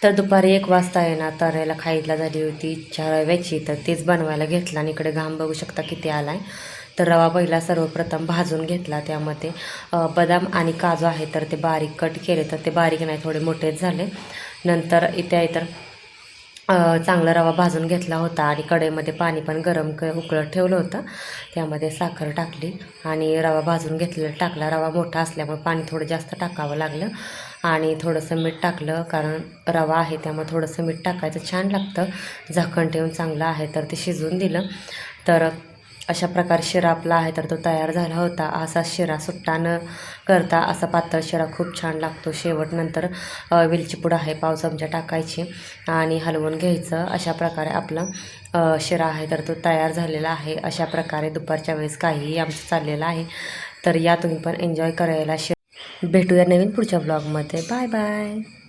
तर दुपारी 1 वाजता आहे ना तरायला खायला झाली होती इच्छा रव्याची, तर तेच बनवायला घेतला आणि इकडे घाम बघू शकता किती आला आहे. तर रवा पहिला सर्वप्रथम भाजून घेतला. त्यामध्ये बदाम आणि काजू आहे तर ते बारीक कट केले, तर ते बारीक नाही थोडे मोठेच झाले. नंतर इथे तर चांगला रवा भाजून घेतला होता आणि कढईमध्ये पाणी पण गरम उकळत ठेवलं होतं. त्यामध्ये साखर टाकली आणि रवा भाजून घेतलेला टाकला. रवा मोठा असल्यामुळे पाणी थोडं जास्त टाकावं लागलं आणि थोडंसं मीठ टाकलं, कारण रवा आहे त्यामुळे थोडंसं मीठ टाकायचं, छान लागतं. झाकण ठेवून चांगलं आहे तर ते शिजवून दिलं. तर अशा प्रकारे शिरा आपला आहे तर तो तयार झाला होता. असा शिरा सुट्टा न करता असा पातळ शिरा खूप छान लागतो. शेवट नंतर वेलची पूड आहे 1 चमचा टाकायची आणि हलवून घ्यायचं. अशा प्रकारे आपला शिरा आहे तर तो तयार झालेला आहे. अशा प्रकारे दुपारच्या वेळेस काहीही आमचं चाललेलं आहे. तर या तुम्ही पण एन्जॉय करायला. भेटूया नवीन पुढच्या ब्लॉगमध्ये. Bye bye.